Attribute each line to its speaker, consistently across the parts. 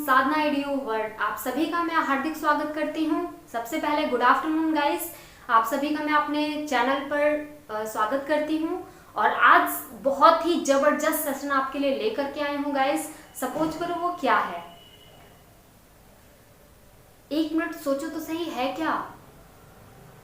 Speaker 1: साधना edu world. आप सभी का मैं हार्दिक स्वागत करती हूँ। सबसे पहले गुड आफ्टरनून गाइस, आप सभी का मैं अपने चैनल पर स्वागत करती हूँ। और आज बहुत ही जबरदस्त सेशन आपके लिए लेकर के आई हूँ गाइस। सपोज करो वो क्या है, एक मिनट सोचो तो सही है क्या।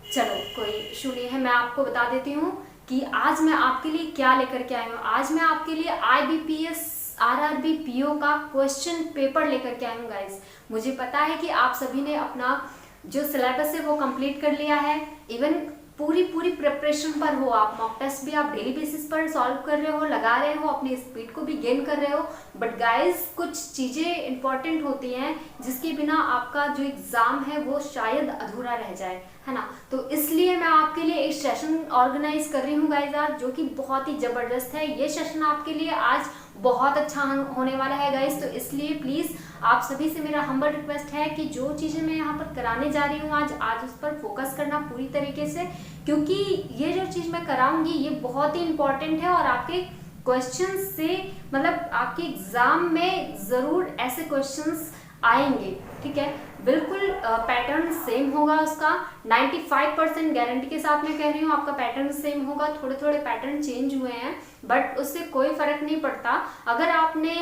Speaker 1: चलो कोई इशू नहीं है, मैं आपको बता देती हूँ कि आज मैं आपके लिए क्या लेकर के आई हूँ। आज मैं आपके लिए IBPS RRB PO का क्वेश्चन पेपर लेकर के आई हूँ गाइस। मुझे पता है कि आप सभी ने अपना जो सिलेबस है वो कंप्लीट कर लिया है। इवन पूरी प्रिपरेशन पर हो आप, मॉक टेस्ट भी आप डेली बेसिस पर सॉल्व कर रहे हो, लगा रहे हो, अपनी स्पीड को भी गेन कर रहे हो। बट गाइस कुछ चीज़ें इंपॉर्टेंट होती हैं जिसके बिना आपका जो एग्ज़ाम है वो शायद अधूरा रह जाए, है ना। तो इसलिए मैं आपके लिए एक सेशन ऑर्गेनाइज कर रही हूँ गाइस आज, जो कि बहुत ही ज़बरदस्त है। ये सेशन आपके लिए आज बहुत अच्छा होने वाला है गाइस। तो इसलिए प्लीज़ आप सभी से मेरा हम्बल रिक्वेस्ट है कि जो चीज़ें मैं यहाँ पर कराने जा रही हूँ आज उस पर फोकस करना पूरी तरीके से, क्योंकि ये जो चीज़ मैं कराऊंगी ये बहुत ही इंपॉर्टेंट है और आपके क्वेश्चन से मतलब आपके एग्जाम में ज़रूर ऐसे क्वेश्चंस आएंगे, ठीक है। बिल्कुल पैटर्न सेम होगा उसका, 95% गारंटी के साथ मैं कह रही हूँ आपका पैटर्न सेम होगा। थोड़े थोड़े पैटर्न चेंज हुए हैं बट उससे कोई फर्क नहीं पड़ता। अगर आपने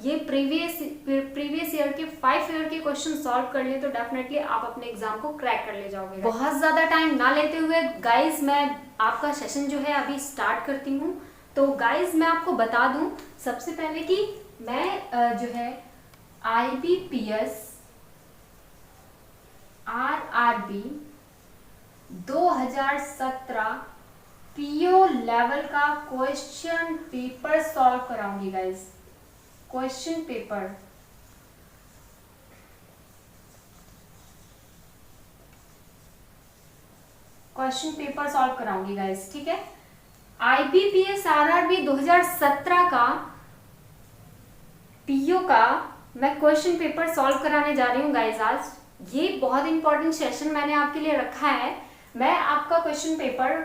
Speaker 1: ये प्रीवियस ईयर के 5 ईयर के क्वेश्चन सॉल्व कर लिए तो डेफिनेटली आप अपने एग्जाम को क्रैक कर ले जाओगे। बहुत ज्यादा टाइम ना लेते हुए गाइज मैं आपका सेशन जो है अभी स्टार्ट करती हूँ। तो गाइज मैं आपको बता दूं सबसे पहले कि मैं जो है IBPS RRB 2017 PO लेवल का क्वेश्चन पेपर सॉल्व कराऊंगी गाइज। क्वेश्चन पेपर सॉल्व कराऊंगी गाइज, ठीक है। IBPS RRB 2017 का PO का मैं क्वेश्चन पेपर सॉल्व कराने जा रही हूँ गाइज आज। ये बहुत इंपॉर्टेंट सेशन मैंने आपके लिए रखा है। मैं आपका क्वेश्चन पेपर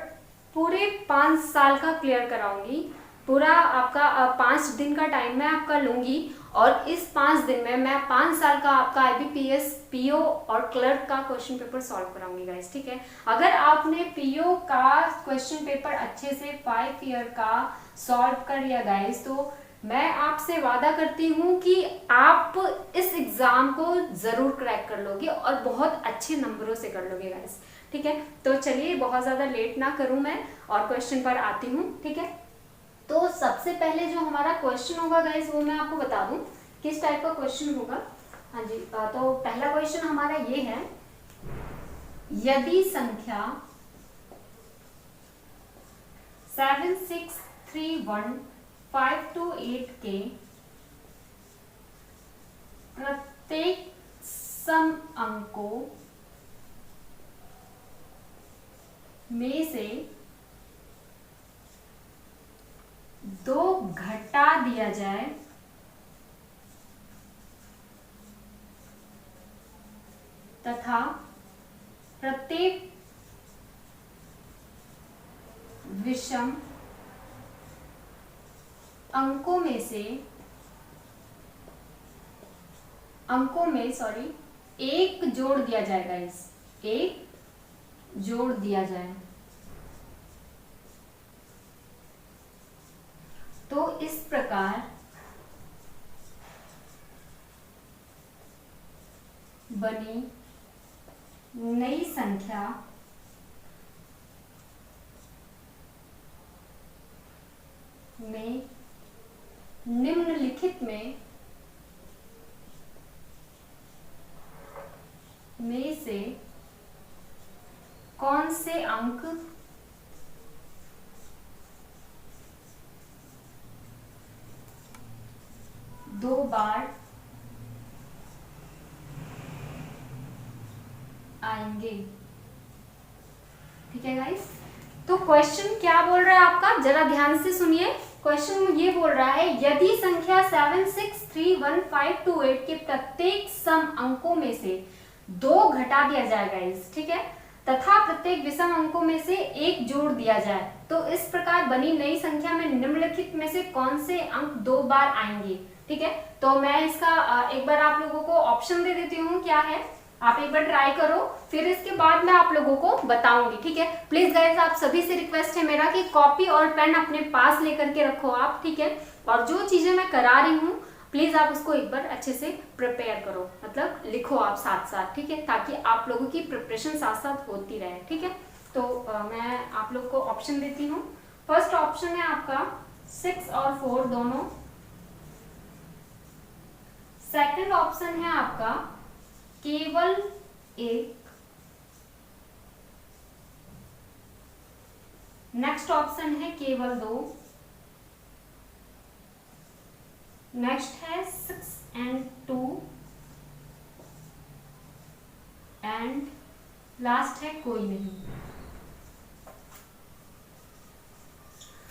Speaker 1: पूरे 5 साल का क्लियर कराऊंगी। पूरा आपका 5 दिन का टाइम मैं आपका लूंगी और इस 5 दिन में मैं 5 साल का आपका IBPS PO और क्लर्क का क्वेश्चन पेपर सॉल्व कराऊंगी गाइस, ठीक है। अगर आपने PO का क्वेश्चन पेपर अच्छे से 5 ईयर का सॉल्व कर लिया गाइस, तो मैं आपसे वादा करती हूँ कि आप इस एग्जाम को जरूर क्रैक कर लोगे और बहुत अच्छे नंबरों से कर लोगे गाइस, ठीक है। तो चलिए बहुत ज्यादा लेट ना करूं मैं और क्वेश्चन पर आती हूँ, ठीक है। तो सबसे पहले जो हमारा क्वेश्चन होगा गाइस वो मैं आपको बता दूं किस टाइप का क्वेश्चन होगा। हाँ जी, तो पहला क्वेश्चन हमारा ये है, यदि संख्या 7631528 के प्रत्येक सम अंकों में से 2 घटा दिया जाए तथा प्रत्येक विषम अंकों में एक जोड़ दिया जाएगा, एक जोड़ दिया जाए, तो इस प्रकार बनी नई संख्या में निम्नलिखित में से कौन से अंक दो बार आएंगे, ठीक है गाइस। तो क्वेश्चन क्या बोल रहा है आपका, जरा ध्यान से सुनिए। क्वेश्चन ये बोल रहा है, यदि संख्या 7631528 के प्रत्येक सम अंकों में से 2 घटा दिया जाए गाइस, ठीक है, तथा प्रत्येक विषम अंकों में से एक जोड़ दिया जाए, तो इस प्रकार बनी नई संख्या में निम्नलिखित में से कौन से अंक 2 बार आएंगे। ठीक है। तो मैं इसका एक बार आप लोगों को ऑप्शन दे देती हूँ क्या है, आप एक बार ट्राई करो, फिर इसके बाद मैं आप लोगों को बताऊंगी, ठीक है। प्लीज गाइस आप सभी से रिक्वेस्ट है मेरा कि कॉपी और पेन अपने पास लेकर के रखो आप, ठीक है। और जो चीजें मैं करा रही हूँ प्लीज आप उसको एक बार अच्छे से प्रिपेयर करो, मतलब लिखो आप साथ साथ, ठीक है, ताकि आप लोगों की प्रिपरेशन साथ साथ होती रहे, ठीक है। तो मैं आप लोग को ऑप्शन देती हूँ। फर्स्ट ऑप्शन है आपका 6 और 4 दोनों। सेकंड ऑप्शन है आपका केवल 1। नेक्स्ट ऑप्शन है केवल 2। नेक्स्ट है 6 and 2 एंड लास्ट है कोई नहीं।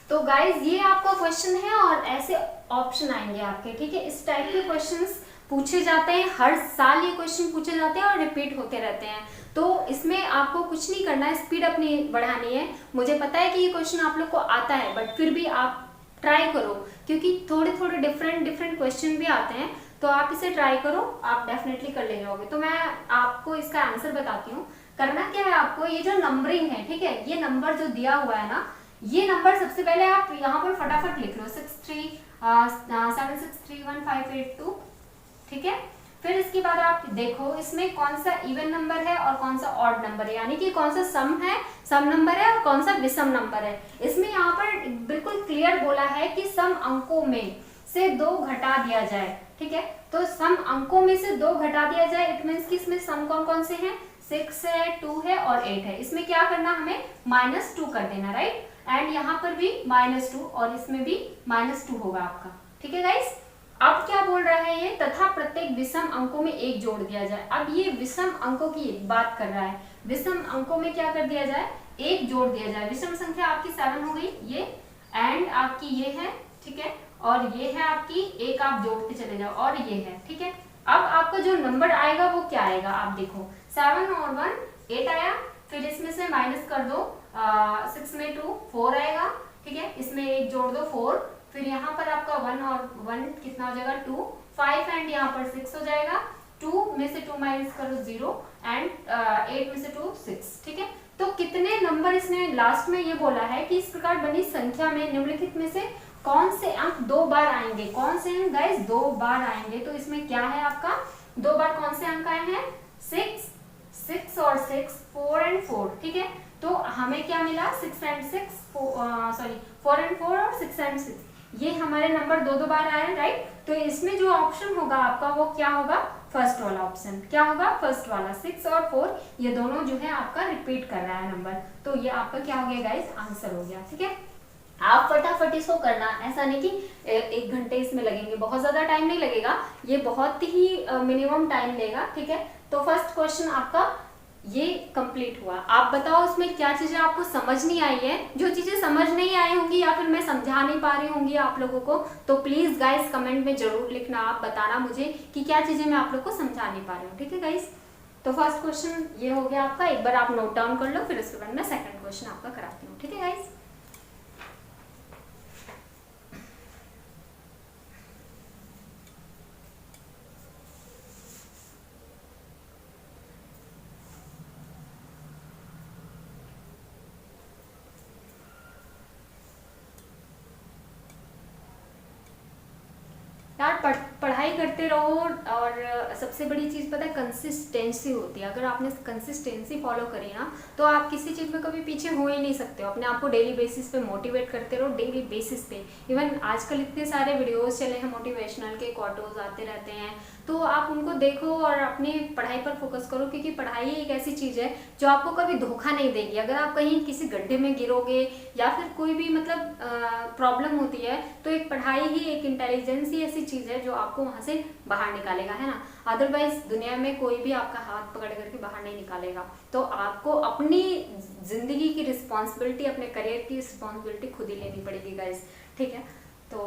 Speaker 1: तो गाइज ये आपका क्वेश्चन है और ऐसे ऑप्शन आएंगे आपके, ठीक है। इस टाइप के क्वेश्चंस पूछे जाते हैं, हर साल ये क्वेश्चन पूछे जाते हैं और रिपीट होते रहते हैं। तो इसमें आपको कुछ नहीं करना है, स्पीड अपनी बढ़ानी है। मुझे पता है कि ये क्वेश्चन आप लोग को आता है, बट फिर भी आप ट्राई करो, क्योंकि थोड़े थोड़े डिफरेंट क्वेश्चन भी आते हैं, तो आप इसे ट्राई करो, आप डेफिनेटली कर ले जाओगे। तो मैं आपको इसका आंसर बताती हूँ। करना क्या है आपको, ये जो नंबरिंग है, ठीक है, ये नंबर जो दिया हुआ है ना, ये नंबर सबसे पहले आप यहाँ पर फटाफट लिख लो 63763158 ठीक है। फिर इसके बाद आप देखो इसमें कौन सा इवन नंबर है और कौन सा ऑड नंबर है, यानी कि कौन सा सम नंबर है और कौन सा विषम नंबर है। इसमें यहाँ पर बिल्कुल क्लियर बोला है कि सम अंकों में से 2 घटा दिया जाए, ठीक है। तो सम अंकों में से 2 घटा दिया जाए, इट मीन्स कि इसमें सम कौन कौन से हैं, 6 है, 2 है और 8 है। इसमें क्या करना, हमें -2 कर देना, राइट। एंड यहाँ पर भी -2 और इसमें भी -2 होगा आपका, ठीक है गाइस। अब क्या बोल रहा है ये, तथा प्रत्येक विषम अंकों में 1 जोड़ दिया जाए। अब ये विषम अंकों की बात कर रहा है, विषम अंकों में क्या कर दिया जाए, 1 जोड़ दिया जाए। विषम संख्या आपकी 7 हो गई ये, एंड आपकी ये है, ठीक है, और ये है आपकी 1, आप जोड़ते चले जाओ, और ये है, ठीक है। अब आपका जो नंबर आएगा वो क्या आएगा, आप देखो 7 और 1 8 आया, फिर इसमें से माइनस कर दो 6 में 2 4 आएगा, ठीक है, इसमें 1 जोड़ दो 4, फिर यहाँ पर आपका 1 और 1 कितना हो जाएगा 2 5 एंड यहाँ पर 6 हो जाएगा, 2 में से 2 माइनस करो 0 एंड 8 में से 2 6, ठीक है। तो कितने नंबर इसने लास्ट में ये बोला है कि इस प्रकार बनी संख्या में निम्नलिखित में से कौन से अंक 2 बार आएंगे, कौन से हैं गाइस 2 बार आएंगे। तो इसमें क्या है आपका 2 बार कौन से अंक आए हैं, 6 और 6 4 एंड 4, ठीक है। तो हमें क्या मिला 4 एंड 4 और 6 एंड 6, ये हमारे नंबर 2 बार आए, राइट। तो इसमें जो ऑप्शन होगा आपका वो क्या होगा, फर्स्ट वाला ऑप्शन। क्या होगा, फर्स्ट वाला। 6 और 4 ये दोनों जो है आपका रिपीट कर रहा है नंबर, तो ये आपका क्या हो गया गाइस, आंसर हो गया, ठीक है। आप फटाफट इसको करना, ऐसा नहीं कि 1 घंटे इसमें लगेंगे, बहुत ज्यादा टाइम नहीं लगेगा, ये बहुत ही मिनिमम टाइम लेगा, ठीक है। तो फर्स्ट क्वेश्चन आपका ये कंप्लीट हुआ। आप बताओ उसमें क्या चीजें आपको समझ नहीं आई है, जो चीजें समझ नहीं आई होंगी या फिर मैं समझा नहीं पा रही होंगी आप लोगों को, तो प्लीज गाइस कमेंट में जरूर लिखना, आप बताना मुझे कि क्या चीजें मैं आप लोग को समझा नहीं पा रही हूँ, ठीक है गाइस। तो फर्स्ट क्वेश्चन ये हो गया आपका, एक बार आप नोट डाउन कर लो, फिर उसके बाद मैं सेकंड क्वेश्चन आपका कराती हूँ, ठीक है गाइस। यार पढ़ाई करते रहो, और सबसे बड़ी चीज़ पता है कंसिस्टेंसी होती है। अगर आपने कंसिस्टेंसी फॉलो करी ना तो आप किसी चीज़ में कभी पीछे हो ही नहीं सकते हो। अपने आप को डेली बेसिस पे मोटिवेट करते रहो, डेली बेसिस पे। इवन आजकल इतने सारे वीडियोस चले हैं मोटिवेशनल के, क्वार्टर्स आते रहते हैं, तो आप उनको देखो और अपनी पढ़ाई पर फोकस करो, क्योंकि पढ़ाई एक ऐसी चीज़ है जो आपको कभी धोखा नहीं देगी। अगर आप कहीं किसी गड्ढे में गिरोगे या फिर कोई भी मतलब प्रॉब्लम होती है, तो एक पढ़ाई ही, एक इंटेलिजेंस ही ऐसी चीज़ है जो आपको वहाँ से बाहर निकालेगा, है ना। अदरवाइज दुनिया में कोई भी आपका हाथ पकड़ करके बाहर नहीं निकालेगा। तो आपको अपनी जिंदगी की रिस्पॉन्सिबिलिटी, अपने करियर की रिस्पॉन्सिबिलिटी खुद ही लेनी पड़ेगी गाइस, ठीक है। तो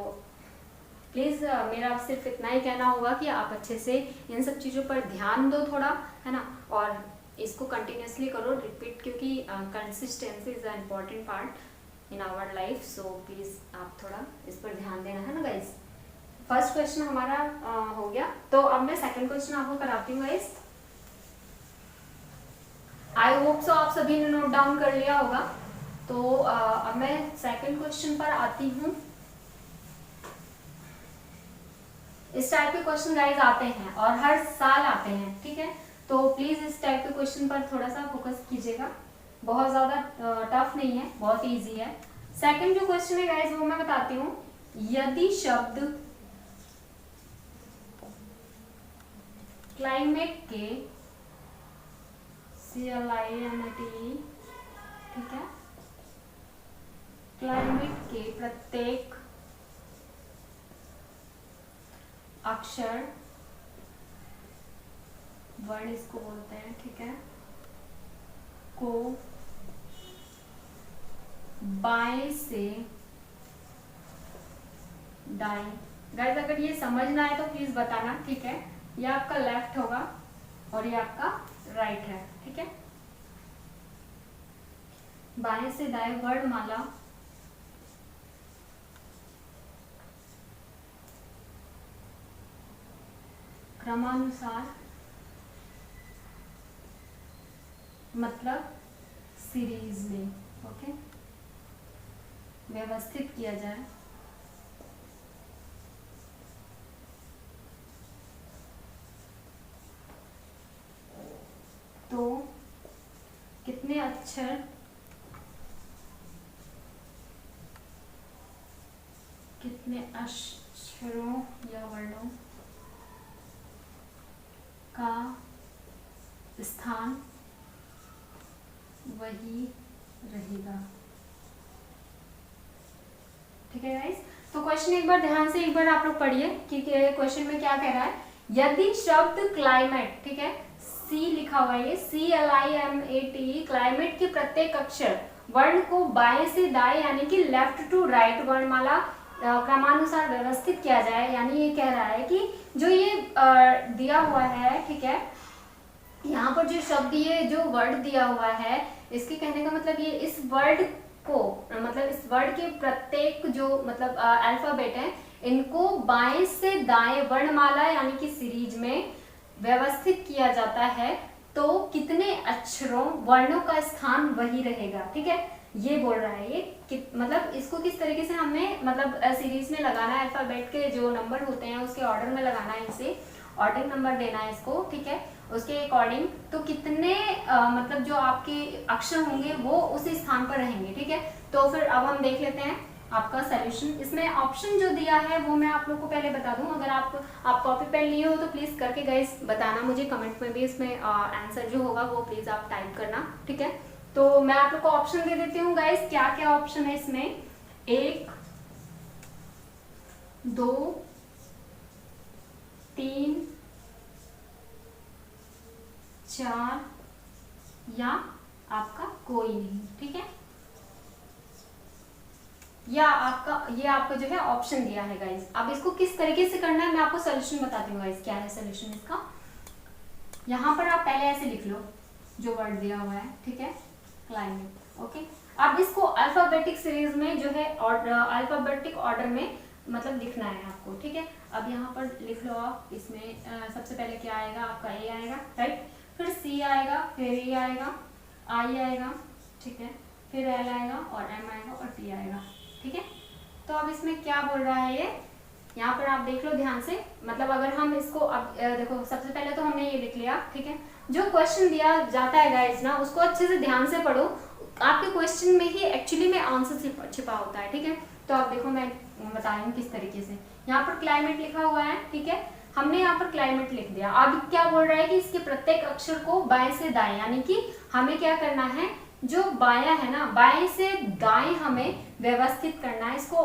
Speaker 1: प्लीज़ मेरा सिर्फ इतना ही कहना होगा कि आप अच्छे से इन सब चीज़ों पर ध्यान दो थोड़ा, है ना, और इसको कंटिन्यूसली करो, रिपीट, क्योंकि consistency is a important part in our life. So please आप थोड़ा इस पर ध्यान देना, है ना गाइस। फर्स्ट क्वेश्चन हमारा हो गया। तो अब मैं सेकंड क्वेश्चन आपको कराती हूँ गाइस। आई होप सो आप सभी ने नोट डाउन कर लिया होगा। तो अब मैं सेकंड क्वेश्चन पर आती हूँ। इस टाइप के क्वेश्चन गाइस आते हैं और हर साल आते हैं, ठीक है। तो प्लीज इस टाइप के क्वेश्चन पर थोड़ा सा फोकस कीजिएगा, बहुत ज्यादा टफ नहीं है, बहुत इजी है। सेकंड जो क्वेश्चन है गाइस वो मैं बताती हूँ। यदि शब्द क्लाइमेट के CLIMATE, ठीक है, क्लाइमेट के प्रत्येक अक्षर, वर्ड इसको बोलते हैं, ठीक है, को बाएं से दाएं। गाइस अगर ये समझ ना आए तो प्लीज बताना, ठीक है। ये आपका लेफ्ट होगा और ये आपका राइट है, ठीक है। बाएं से दाएं वर्णमाला क्रमानुसार, मतलब सीरीज में, ओके, व्यवस्थित किया जाए। तो कितने अक्षरों या वर्णों का स्थान वही रहेगा, ठीक है गाइस। तो क्वेश्चन एक बार ध्यान से एक बार आप लोग पढ़िए कि क्वेश्चन में क्या कह रहा है। यदि शब्द क्लाइमेट, ठीक है, सी लिखा हुआ है, CLIMATE, क्लाइमेट के प्रत्येक अक्षर वर्ण को बाएं से दाएं यानी कि लेफ्ट टू राइट वर्णमाला क्रमानुसार व्यवस्थित किया जाए। यानी ये कह रहा है कि जो ये दिया हुआ है, ठीक है, यहाँ पर जो शब्द, ये जो वर्ड दिया हुआ है, इसके कहने का मतलब ये इस वर्ड को, मतलब इस वर्ड के प्रत्येक जो मतलब अल्फाबेट है, इनको बाएं से दाएं वर्णमाला यानी कि सीरीज में व्यवस्थित किया जाता है। तो कितने अक्षरों, वर्णों का स्थान वही रहेगा, ठीक है, ये बोल रहा है। ये मतलब इसको किस तरीके से हमें मतलब सीरीज में लगाना है, अल्फाबेट के जो नंबर होते हैं उसके ऑर्डर में लगाना है, इसे ऑर्डर नंबर देना है इसको, ठीक है, उसके अकॉर्डिंग। तो कितने मतलब जो आपके अक्षर होंगे वो उसी स्थान पर रहेंगे, ठीक है। तो फिर अब हम देख लेते हैं आपका सॉल्यूशन। इसमें ऑप्शन जो दिया है वो मैं आप लोग को पहले बता दूं। अगर आप कॉपी पेन लिए हो तो प्लीज करके गाइस बताना मुझे कमेंट में भी, इसमें आंसर जो होगा वो प्लीज आप टाइप करना, ठीक है। तो मैं आप लोग को ऑप्शन दे देती हूँ गाइस, क्या क्या ऑप्शन है इसमें। 1, 2, 3, 4 या आपका कोई नहीं, ठीक है। या ये आपका जो है ऑप्शन दिया है गाइस। अब इसको किस तरीके से करना है मैं आपको सोल्यूशन बताती हूँ गाइस। क्या है सोल्यूशन इसका, यहाँ पर आप पहले ऐसे लिख लो जो वर्ड दिया हुआ है, ठीक है, क्लाइमेट, ओके। अब इसको अल्फाबेटिक सीरीज में जो है अल्फाबेटिक ऑर्डर में मतलब लिखना है आपको, ठीक है। अब यहाँ पर लिख लो आप। इसमें सबसे पहले क्या आएगा आपका, ए आएगा, राइट, फिर सी आएगा, फिर ए आएगा, आई आएगा, ठीक है, फिर एल आएगा और एम आएगा और टी आएगा, ठीक है। तो अब इसमें क्या बोल रहा है ये, यहाँ पर आप देख लो ध्यान से। मतलब अगर हम इसको अब देखो, सबसे पहले तो हमने ये लिख लिया, ठीक है। जो क्वेश्चन दिया जाता है गाइस ना, उसको अच्छे से ध्यान से पढ़ो। आपके क्वेश्चन में ही एक्चुअली में आंसर छिपा होता है, ठीक है। तो आप देखो मैं बता रही हूँ किस तरीके से। यहाँ पर क्लाइमेट लिखा हुआ है, ठीक है, हमने यहाँ पर क्लाइमेट लिख दिया। अब क्या बोल रहा है कि इसके प्रत्येक अक्षर को बाएं से दाएं, यानी कि हमें क्या करना है, जो बायां है ना, बाएं से दाएं हमें व्यवस्थित करना है इसको,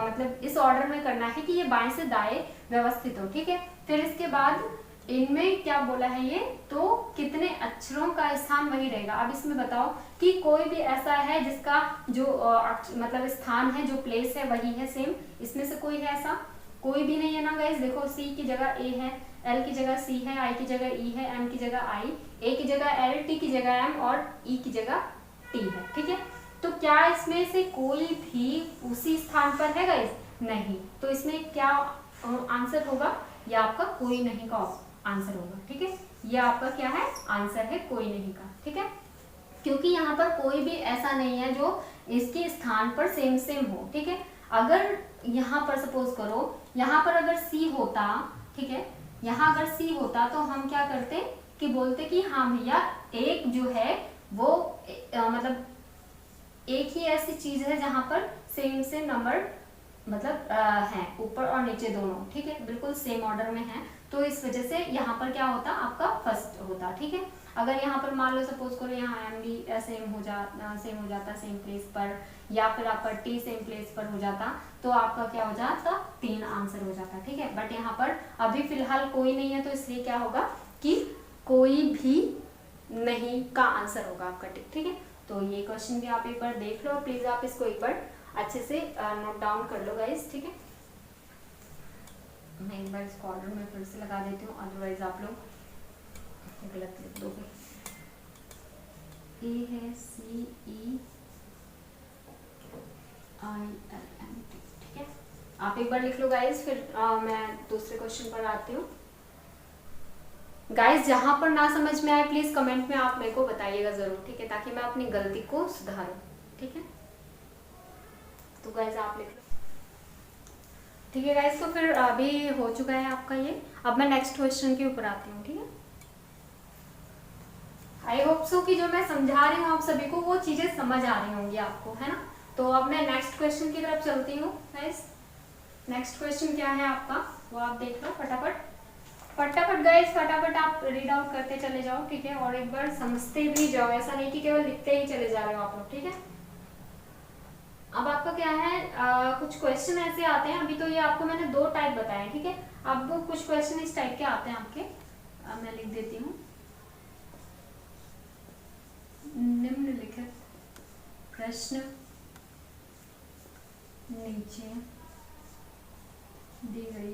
Speaker 1: मतलब इस ऑर्डर में करना है कि ये बाएं से दाएं व्यवस्थित हो, ठीक है। फिर इसके बाद इनमें क्या बोला है ये, तो कितने अक्षरों का स्थान वही रहेगा। अब इसमें बताओ कि कोई भी ऐसा है जिसका जो मतलब स्थान है, जो प्लेस है वही है सेम, इसमें से कोई है ऐसा, कोई भी नहीं है ना गाइस। देखो सी की जगह ए है, एल की जगह सी है, आई की जगह ई है, एम की जगह आई, ए की जगह एल, टी की जगह एम और ई की जगह टी है, ठीक है। तो क्या इसमें से कोई भी उसी स्थान पर है गाइस? नहीं। तो इसमें क्या आंसर होगा या आपका कोई नहीं का आंसर होगा। ठीक है, ये आपका क्या है, आंसर है कोई नहीं का। ठीक है, क्योंकि यहाँ पर कोई भी ऐसा नहीं है जो इसके स्थान पर सेम सेम हो। ठीक है, अगर यहाँ पर सपोज करो यहाँ पर अगर सी होता, ठीक है, यहाँ अगर सी होता तो हम क्या करते कि बोलते कि हाँ भैया एक जो है वो मतलब एक ही ऐसी चीज है जहां पर सेम सेम नंबर मतलब है ऊपर और नीचे दोनों। ठीक है, बिल्कुल सेम ऑर्डर में है, तो इस वजह से यहाँ पर क्या होता आपका फर्स्ट होता। ठीक है, अगर यहाँ पर मान लो सपोज करो यहाँ एम डी सेम हो जाता सेम प्लेस पर, या फिर आपका टी सेम प्लेस पर हो जाता, तो आपका क्या हो जाता, 3 आंसर हो जाता। ठीक है, बट यहाँ पर अभी फिलहाल कोई नहीं है, तो इसलिए क्या होगा कि कोई भी नहीं का आंसर होगा आपका टिक। ठीक है, तो ये क्वेश्चन भी आप एक बार देख लो, प्लीज आप इसको एक बार अच्छे से नोट डाउन कर लो गाइस। ठीक है, मैं एक बार इसको ऑर्डर में फिर से लगा देती हूँ, अदरवाइज आप लोग गलत लिख दोगे। ए है सी ई आई एल एम टी। ठीक है, आप एक बार लिख लो गाइस, फिर मैं दूसरे क्वेश्चन पर आती हूँ। गाइस जहां पर ना समझ में आए प्लीज कमेंट में आप मेरे को बताइएगा जरूर। ठीक है, ताकि मैं अपनी गलती को सुधारूं। ठीक है, तो गाइस आप लिख लो। ठीक है गाइस, तो फिर अभी हो चुका है आपका ये। अब मैं नेक्स्ट क्वेश्चन के ऊपर आती हूँ। ठीक है, आई होप सो कि जो मैं समझा रही हूँ आप सभी को वो चीजें समझ आ रही होंगी आपको, है ना। तो अब मैं नेक्स्ट क्वेश्चन की तरफ चलती हूँ गाइस। नेक्स्ट क्वेश्चन क्या है आपका वो आप देख लो फटाफट गाइस, फटाफट आप रीड आउट करते चले जाओ। ठीक है, और एक बार समझते भी जाओ, ऐसा नहीं कि केवल लिखते ही चले जा रहे हो आप लोग। ठीक है, अब आपका क्या है कुछ क्वेश्चन ऐसे आते हैं, अभी तो ये आपको मैंने 2 टाइप बताए। ठीक है, अब कुछ क्वेश्चन इस टाइप के आते हैं आपके, मैं लिख देती हूँ। निम्नलिखित प्रश्न नीचे दी गई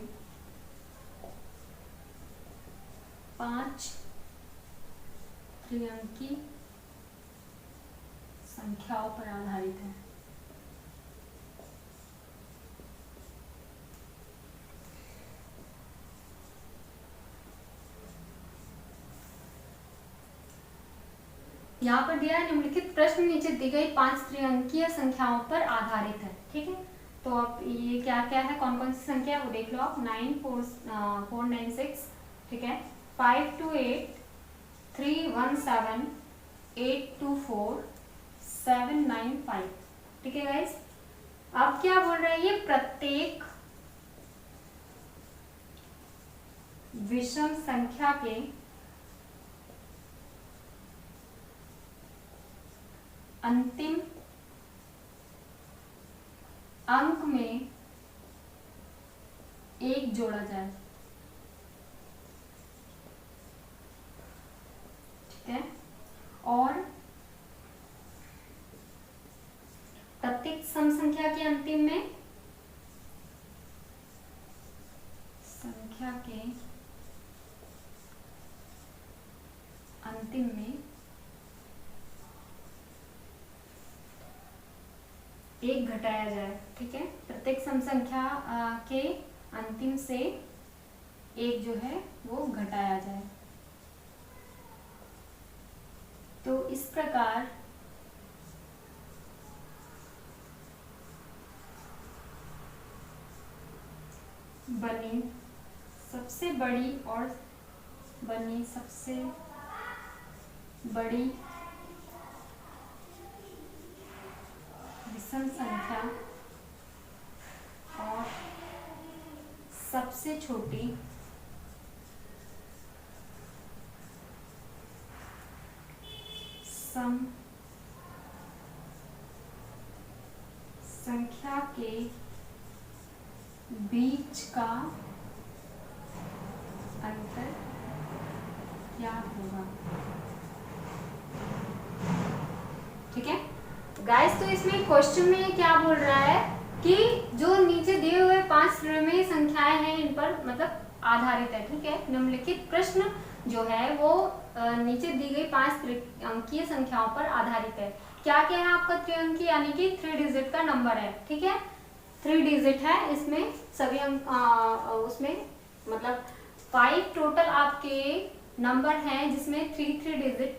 Speaker 1: 5 त्रिअंकी संख्याओं पर आधारित है। यहाँ पर दिया है निम्नलिखित प्रश्न नीचे दी गई 5 त्रिअंकीय संख्याओं पर आधारित है। ठीक है, तो अब ये क्या क्या है, कौन कौन सी संख्या है वो देख लो आप। 9496, ठीक है, 528, 317, 824, 795। ठीक है गाइस, अब क्या बोल रहे हैं ये, प्रत्येक विषम संख्या के अंतिम अंक में 1 जोड़ा जाए। ठीक है, और प्रत्येक सम संख्या के अंतिम में संख्या के अंतिम में 1 घटाया जाए। ठीक है, प्रत्येक सम संख्या के अंतिम से 1 जो है वो घटाया जाए। तो इस प्रकार बनी सबसे बड़ी विषम संख्या और सबसे छोटी सम संख्या के बीच का अंतर क्या होगा। ठीक है गाइस, तो इसमें क्वेश्चन में ये क्या बोल रहा है कि जो नीचे दिए हुए 5 त्रिमेय संख्याएं हैं इन पर मतलब आधारित है। ठीक है, निम्नलिखित प्रश्न जो है वो नीचे दी गई 5 त्रिअंकीय संख्याओं पर आधारित है। क्या क्या है आपका त्रिअंकी, यानी कि 3 डिजिट का नंबर है। ठीक है, 3 डिजिट है इसमें सभी अंक, उसमें मतलब 5 टोटल आपके नंबर हैं जिसमें 3 डिजिट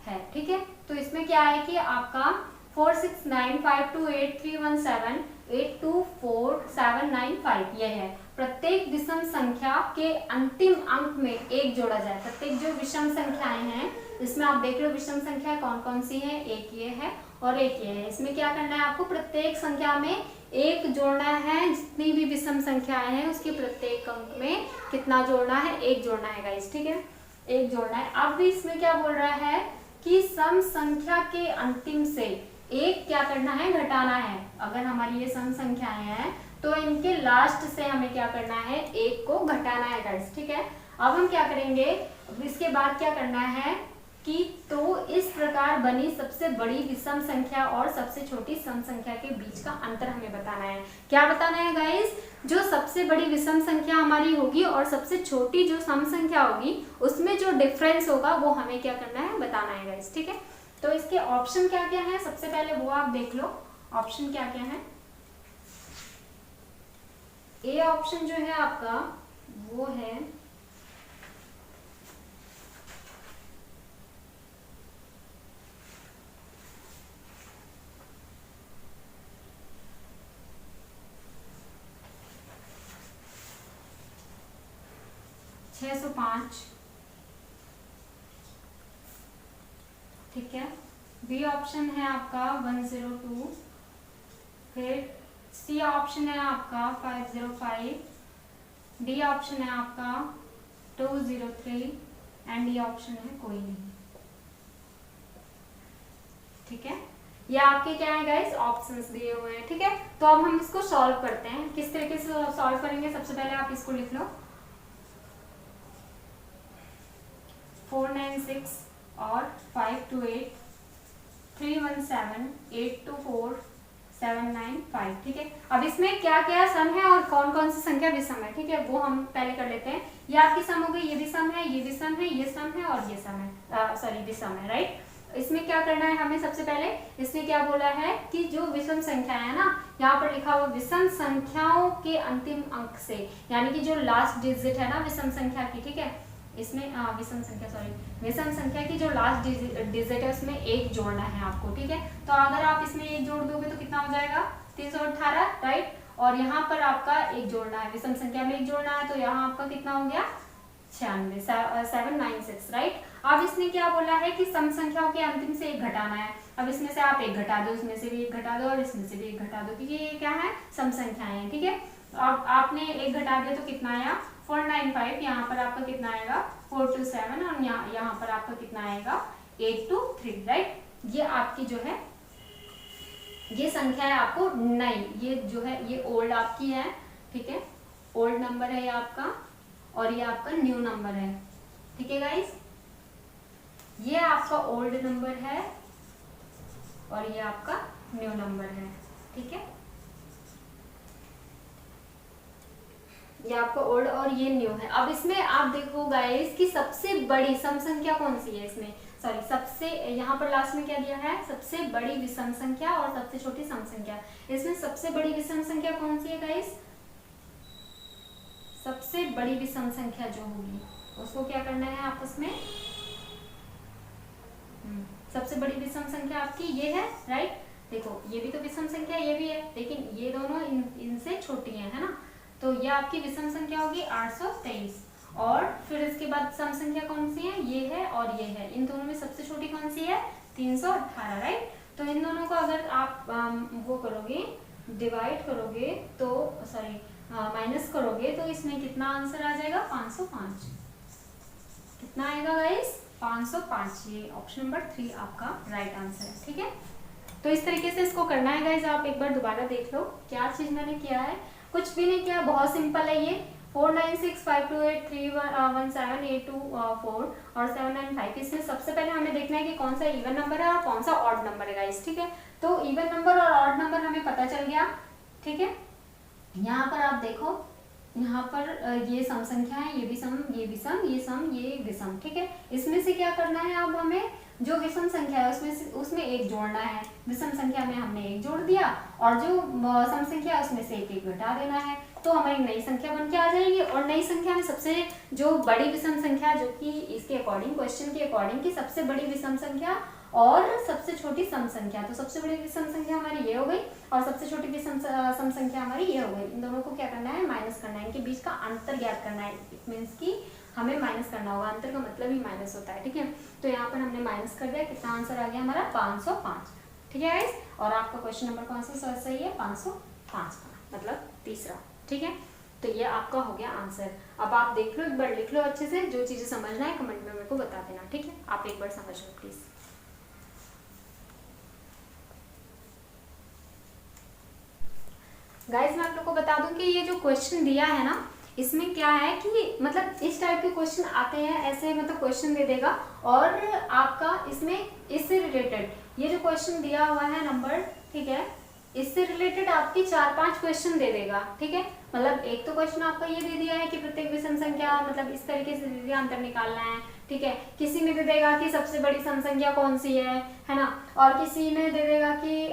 Speaker 1: है, ठीक है। तो इसमें क्या है कि आपका 46952831782479 यह है। प्रत्येक विषम संख्या के अंतिम अंक में एक जोड़ा जाए। प्रत्येक जो विषम संख्याएं हैं इसमें आप देख लो विषम संख्या कौन कौन सी है, एक ये है और एक ये है। इसमें क्या करना है आपको, प्रत्येक संख्या में एक जोड़ना है। जितनी भी विषम संख्याएं हैं उसके प्रत्येक अंक में कितना जोड़ना है, एक जोड़ना है गाइस, ठीक है, एक जोड़ना है। अब भी इसमें क्या बोल रहा है कि सम संख्या के अंतिम से एक क्या करना है, घटाना है। अगर हमारी ये सम संख्याएं हैं तो इनके लास्ट से हमें क्या करना है, एक को घटाना है गाइस, ठीक है। अब हम क्या करेंगे, इसके बाद क्या करना है कि तो इस प्रकार बनी सबसे बड़ी विषम संख्या और सबसे छोटी सम संख्या के बीच का अंतर हमें बताना है। क्या बताना है गाइस, जो सबसे बड़ी विषम संख्या हमारी होगी और सबसे छोटी जो सम संख्या होगी उसमें जो डिफरेंस होगा वो हमें क्या करना है, बताना है गाइस, ठीक है। तो इसके ऑप्शन क्या क्या है, सबसे पहले वो आप देख लो ऑप्शन क्या क्या है। ए ऑप्शन जो है आपका वो है 605, ठीक है। बी ऑप्शन है आपका 102, फिर सी ऑप्शन है आपका 505, डी ऑप्शन है आपका 203 एंड डी ऑप्शन है कोई नहीं, ठीक है। ये आपके क्या है गाइस, ऑप्शंस दिए हुए हैं, ठीक है। तो अब हम इसको सॉल्व करते हैं। किस तरीके से सॉल्व करेंगे, सबसे पहले आप इसको लिख लो 496 और 528 317 824 795, ठीक है। अब इसमें क्या क्या सम है और कौन कौन सी संख्या विषम है, ठीक है, वो हम पहले कर लेते हैं। ये आपकी सम हो गई, ये भी सम है, ये भी सम है, ये सम है और ये सम है, सॉरी विषम है, राइट। इसमें क्या करना है हमें, सबसे पहले इसमें क्या बोला है कि जो विषम संख्या है ना, यहाँ पर लिखा हुआ विषम संख्याओं के अंतिम अंक से, यानी कि जो लास्ट डिजिट है ना विषम संख्या की, ठीक है, इसमें विषम संख्या की जो लास्ट डिजिट है उसमें एक जोड़ना है आपको, ठीक है। तो अगर आप इसमें एक जोड़ दोगे तो कितना हो जाएगा, 318, राइट। और यहाँ पर आपका एक जोड़ना है, विषम संख्या में एक जोड़ना है, तो यहाँ आपका कितना हो गया 796, राइट। अब इसने क्या बोला है कि सम संख्याओं के अंतिम से एक घटाना है। अब इसमें से आप एक घटा दो, इसमें से भी एक घटा दो और इसमें से भी एक घटा दो, क्योंकि ये क्या है, सम संख्याएं हैं, ठीक है। अब आपने एक घटा दिया तो कितना आया 495, यहाँ पर आपका कितना आएगा 427 और यहाँ पर आपका कितना आएगा 823, राइट। ये आपकी जो है ये संख्या है आपको नई, ये जो है ये ओल्ड आपकी है, ठीक है, ओल्ड नंबर है ये आपका और ये आपका न्यू नंबर है, ठीक है गाइस। ये आपका ओल्ड नंबर है और ये आपका न्यू नंबर है, ठीक है। ये आपका ओल्ड और ये न्यू है। अब इसमें आप देखो गाइस कि सबसे बड़ी सम संख्या कौन सी है, इसमें सॉरी सबसे, यहाँ पर लास्ट में क्या दिया है, सबसे बड़ी विषम संख्या और सबसे छोटी सम संख्या। इसमें सबसे बड़ी विषम संख्या कौन सी है गाइस, सबसे बड़ी विषम संख्या जो होगी उसको क्या करना है आपस में, सबसे बड़ी विषम संख्या आपकी ये है, राइट। देखो ये भी तो विषम संख्या ये भी है, लेकिन ये दोनों इनसे छोटी है ना। तो ये आपकी विषम संख्या होगी 823 और फिर इसके बाद सम संख्या कौन सी है, ये है और ये है। इन दोनों में सबसे छोटी कौन सी है 318, राइट। तो इन दोनों को अगर आप वो करोगे, डिवाइड करोगे तो सॉरी माइनस करोगे तो इसमें कितना आंसर आ जाएगा 505, कितना आएगा गाइस 505। ये ऑप्शन नंबर 3 आपका राइट आंसर है, ठीक है। तो इस तरीके से इसको करना है गाइस, आप एक बार दोबारा देख लो क्या चीज मैंने किया है, कुछ भी नहीं किया, बहुत सिंपल है ये। 49652831782 और 795। इसमें सबसे पहले हमें देखना है कि कौन सा इवन नंबर है और कौन सा ऑड नंबर है गाइस, ठीक है। तो इवन नंबर और ऑड नंबर हमें पता चल गया, ठीक है। यहाँ पर आप देखो, यहाँ पर ये सम संख्या है, ये भी सम, ये भी सम, ये सम, ये विषम, ठीक है। इसमें से क्या करना है अब हमें, जो विषम संख्या है उसमें एक जोड़ना है, विषम संख्या में हमने एक जोड़ दिया और जो सम संख्या है उसमें से एक घटा देना है, तो हमारी नई संख्या बन के आ जाएगी। और नई संख्या में सबसे जो बड़ी विषम संख्या, जो कि इसके अकॉर्डिंग, क्वेश्चन के अकॉर्डिंग, की सबसे बड़ी विषम संख्या और सबसे छोटी सम संख्या, तो सबसे बड़ी विषम संख्या हमारी ये हो गई और सबसे छोटी विषम सम संख्या हमारी ये हो गई। इन दोनों को क्या करना है, माइनस करना है, इनके बीच का अंतर ज्ञात करना है। इट मीन्स कि हमें माइनस करना होगा, अंतर का मतलब ही माइनस होता है, ठीक है। तो यहाँ पर हमने माइनस कर दिया, कितना आंसर आ गया हमारा 505, ठीक है गाइस। और आपका क्वेश्चन नंबर कौन सा सही है, 505 का मतलब तीसरा, ठीक है। तो ये आपका हो गया आंसर। अब आप देख लो, एक बार लिख लो अच्छे से, जो चीजें समझना है कमेंट में मेरे को बता देना, ठीक है। आप एक बार समझ लो प्लीज। गाइस मैं आप लोग को बता दूं कि ये जो क्वेश्चन दिया है ना, इसमें क्या है कि मतलब इस टाइप के क्वेश्चन आते हैं, ऐसे मतलब क्वेश्चन दे देगा और आपका इसमें इससे रिलेटेड ये जो क्वेश्चन दिया हुआ है नंबर, ठीक है, इससे रिलेटेड आपकी 4-5 क्वेश्चन दे देगा, ठीक है। मतलब एक तो क्वेश्चन आपका ये दे दिया है कि प्रत्येक विषम संख्या मतलब इस तरीके से दे दिया, अंतर निकालना है, ठीक है। किसी में दे देगा कि सबसे बड़ी सम संख्या कौन सी है ना, और किसी में दे देगा कि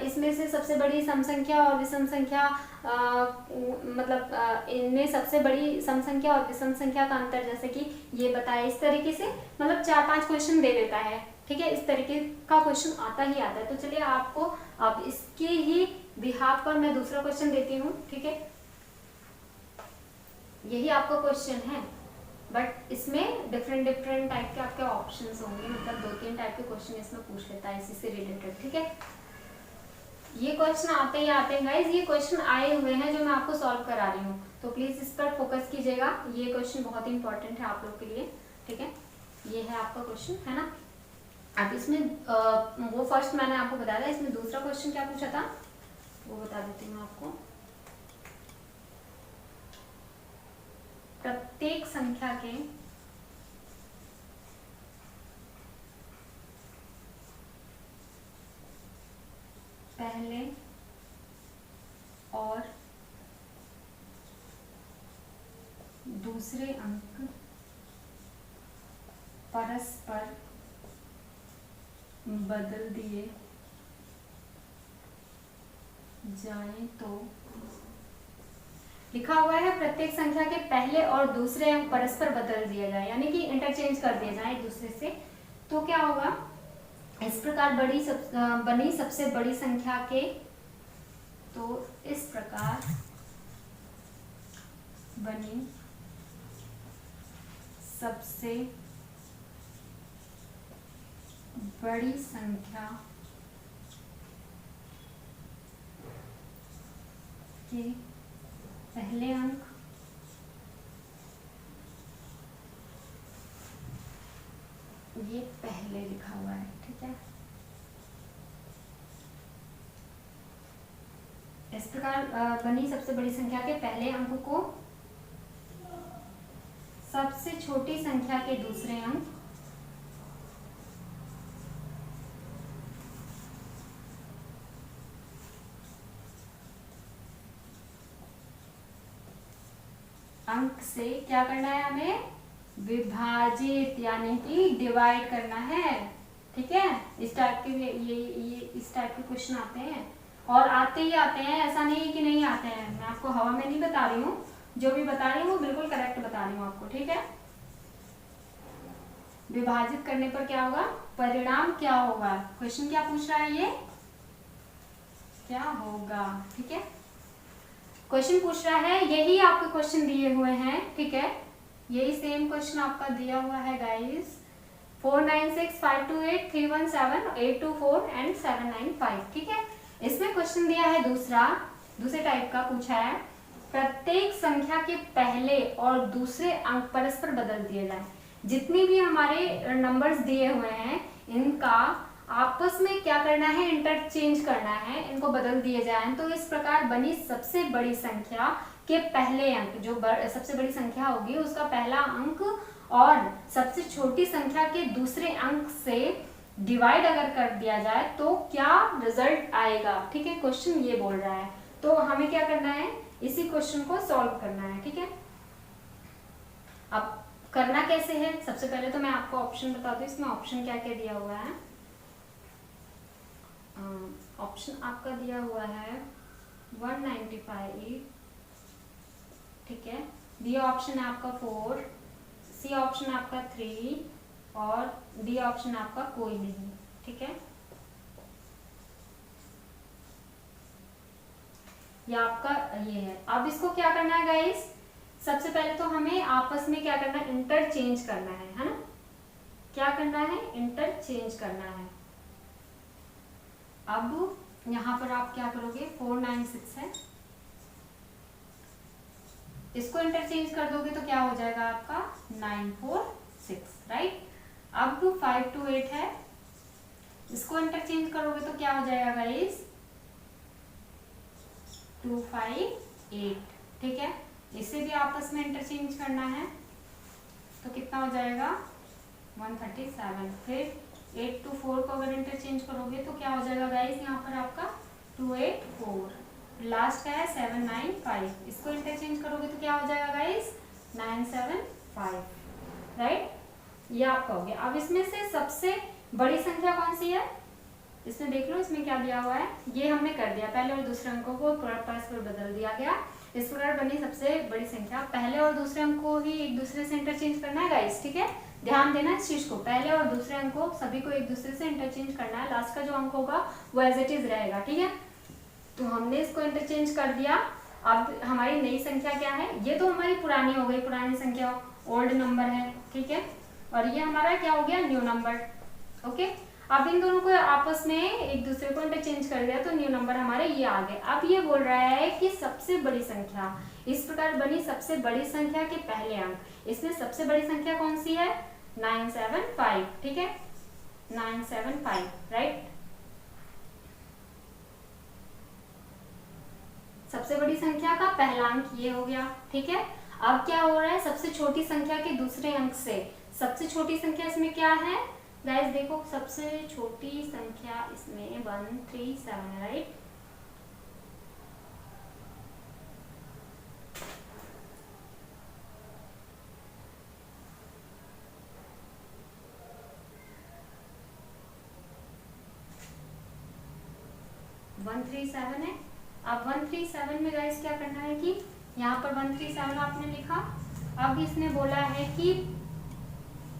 Speaker 1: इसमें से सबसे बड़ी सम संख्या और विषम संख्या मतलब इनमें सबसे बड़ी सम संख्या और विषम संख्या का अंतर जैसे कि ये बताया, इस तरीके से मतलब 4-5 क्वेश्चन दे देता है, ठीक है। इस तरीके का क्वेश्चन आता ही आता है। तो चलिए आपको अब इसके ही बिहाफ पर मैं दूसरा क्वेश्चन देती हूँ, ठीक है। यही आपका क्वेश्चन है बट इसमें डिफरेंट टाइप के आपके ऑप्शंस होंगे, मतलब 2-3 टाइप के क्वेश्चन इसमें पूछ लेता है इसी से रिलेटेड, ठीक है। ये क्वेश्चन आते ही आते हैं गाइज, ये क्वेश्चन आए हुए हैं जो मैं आपको सॉल्व करा रही हूँ, तो प्लीज इस पर फोकस कीजिएगा। ये क्वेश्चन बहुत ही इंपॉर्टेंट है आप लोग के लिए, ठीक है। ये है आपका क्वेश्चन, है ना। अब इसमें वो फर्स्ट मैंने आपको बताया था, इसमें दूसरा क्वेश्चन क्या पूछा था वो बता देती हूँ आपको। प्रत्येक संख्या के पहले और दूसरे अंक परस्पर बदल दिए जाएं तो, लिखा हुआ है प्रत्येक संख्या के पहले और दूसरे अंक परस्पर बदल दिया जाए, यानी कि इंटरचेंज कर दिया जाए एक दूसरे से, तो क्या होगा। इस प्रकार बनी सबसे बड़ी संख्या के, तो इस प्रकार बनी सबसे बड़ी संख्या के पहले अंक ये पहले लिखा हुआ है, ठीक है। इस प्रकार बनी सबसे बड़ी संख्या के पहले अंक को सबसे छोटी संख्या के दूसरे अंक से क्या करना है, हमें विभाजित यानी कि डिवाइड करना है, ठीक है। इस टाइप के ये इस टाइप के क्वेश्चन आते हैं और आते ही आते हैं, ऐसा नहीं कि नहीं आते हैं। मैं आपको हवा में नहीं बता रही हूँ, जो भी बता रही हूँ वो बिल्कुल करेक्ट बता रही हूँ आपको, ठीक है। विभाजित करने पर क्या होगा, परिणाम क्या होगा, क्वेश्चन क्या पूछ रहा है, ये क्या होगा, ठीक है। क्वेश्चन पूछ रहा है, यही आपके क्वेश्चन दिए हुए हैं, ठीक है। यही सेम क्वेश्चन आपका दिया हुआ है गाइस, 496528317824 एंड 795, ठीक है। इसमें क्वेश्चन दिया है दूसरे टाइप का पूछा है, प्रत्येक संख्या के पहले और दूसरे अंक परस्पर बदल दिए जाए। जितनी भी हमारे नंबर्स दिए हुए हैं इनका आपस में क्या करना है, इंटरचेंज करना है, इनको बदल दिए जाए। तो इस प्रकार बनी सबसे बड़ी संख्या के पहले अंक, जो सबसे बड़ी संख्या होगी उसका पहला अंक और सबसे छोटी संख्या के दूसरे अंक से डिवाइड अगर कर दिया जाए तो क्या रिजल्ट आएगा, ठीक है। क्वेश्चन ये बोल रहा है, तो हमें क्या करना है, इसी क्वेश्चन को सॉल्व करना है, ठीक है। अब करना कैसे है, सबसे पहले तो मैं आपको ऑप्शन बता दूं, इसमें ऑप्शन क्या क्या दिया हुआ है। ऑप्शन आपका दिया हुआ है 195, ठीक है। बी ऑप्शन है आपका 4, सी ऑप्शन आपका 3 और डी ऑप्शन आपका कोई नहीं, ठीक है। ये आपका ये है। अब इसको क्या करना है गाइस, सबसे पहले तो हमें आपस में क्या करना है, इंटरचेंज करना है ना। क्या करना है, इंटरचेंज करना है। अब यहां पर आप क्या करोगे, 496 है, इसको इंटरचेंज कर दोगे तो क्या हो जाएगा आपका 946, राइट। अब 528 है, इसको इंटरचेंज करोगे तो क्या हो जाएगा गाइस 258, ठीक है। इसे भी आपस में इंटरचेंज करना है तो कितना हो जाएगा 137। फिर 8 to 4 को अगर इंटरचेंज करोगे तो क्या हो जाएगा गाइस, यहाँ पर आपका 284, लास्ट का है 795, इसको इंटरचेंज करोगे तो क्या हो जाएगा गाइस 975, राइट। ये आपका हो गया। अब इसमें से सबसे बड़ी संख्या कौन सी है, इसमें देख लो, इसमें क्या दिया हुआ है, ये हमने कर दिया, पहले और दूसरे अंकों को परस्पर बदल दिया गया। इस प्रकार बनी सबसे बड़ी संख्या। पहले और दूसरे अंक को ही एक दूसरे से इंटरचेंज करना है गाइस, ठीक है। ध्यान देना इस चीज को, पहले और दूसरे अंक को सभी को एक दूसरे से इंटरचेंज करना है, लास्ट का जो अंक होगा वो एज इट इज रहेगा, ठीक है। तो हमने इसको इंटरचेंज कर दिया। अब हमारी नई संख्या क्या है, ये तो हमारी पुरानी हो गई, पुरानी संख्या ओल्ड नंबर है, ठीक है। और ये हमारा क्या हो गया, न्यू नंबर, ओके। अब इन दोनों को आपस में एक दूसरे को इंटरचेंज कर दिया तो न्यू नंबर हमारे ये आ गए। अब ये बोल रहा है कि सबसे बड़ी संख्या, इस प्रकार बनी सबसे बड़ी संख्या के पहले अंक, इसमें सबसे बड़ी संख्या कौन सी है 975, ठीक है, 975, राइट। सबसे बड़ी संख्या का पहला अंक ये हो गया, ठीक है। अब क्या हो रहा है, सबसे छोटी संख्या के दूसरे अंक से, सबसे छोटी संख्या इसमें क्या है गाइस, देखो सबसे छोटी संख्या इसमें 137 है, राइट। वन 137 है। अब 137 में गाइस क्या करना है कि यहाँ पर 137 आपने लिखा। अब इसने बोला है कि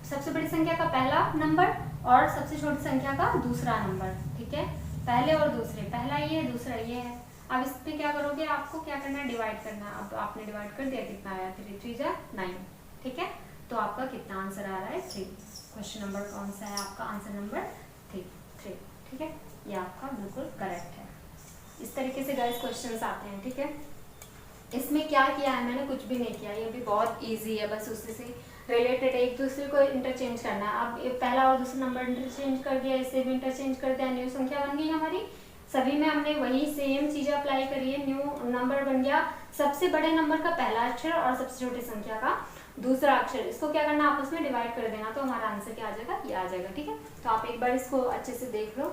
Speaker 1: सबसे बड़ी संख्या का पहला नंबर और सबसे छोटी संख्या का दूसरा नंबर, ठीक है। पहले और दूसरे, पहला ये है, दूसरा ये है। अब इस पे क्या करोगे, आपको क्या करना है, डिवाइड करना है। अब आपने डिवाइड कर दिया, कितना आया 3 3 जा 9, ठीक है। तो आपका कितना आंसर आ रहा है 3। क्वेश्चन नंबर कौन सा है आपका, आंसर नंबर 3, ठीक है। ये आपका बिल्कुल करेक्ट है। इस तरीके से गाइस क्वेश्चंस आते हैं, ठीक है। इसमें क्या किया है मैंने, कुछ भी नहीं किया, ये भी बहुत इजी है, बस उसी से रिलेटेड एक दूसरे को इंटरचेंज करना है। अब पहला और दूसरा नंबर इंटरचेंज कर दिया, इसे भी इंटरचेंज कर दिया, न्यू संख्या बन गई हमारी। सभी में हमने वही सेम चीजें अप्लाई करी है, न्यू नंबर बन गया सबसे बड़े नंबर का पहला अक्षर और सबसे छोटी संख्या का दूसरा अक्षर। इसको क्या करना, आपस में डिवाइड कर देना, तो हमारा आंसर क्या आ जाएगा, ये आ जाएगा, ठीक है। तो आप एक बार इसको अच्छे से देख लो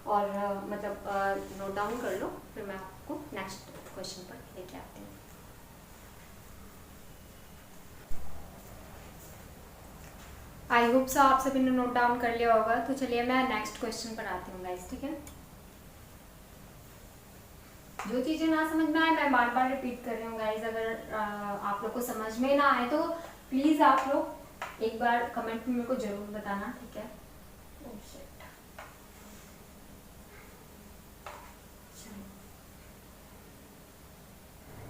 Speaker 1: और नोट डाउन कर लो, फिर मैं आपको नेक्स्ट क्वेश्चन पर लेके आती हूँ। आई होप सो आप सभी ने नोट डाउन कर लिया होगा। तो चलिए मैं नेक्स्ट क्वेश्चन पर आती हूँ गाइस, ठीक है। जो चीजें ना समझ में आए मैं बार बार रिपीट कर रही हूँ गाइस। अगर आप लोग को समझ में ना आए तो प्लीज आप लोग एक बार कमेंट में मेरे को जरूर बताना, ठीक है।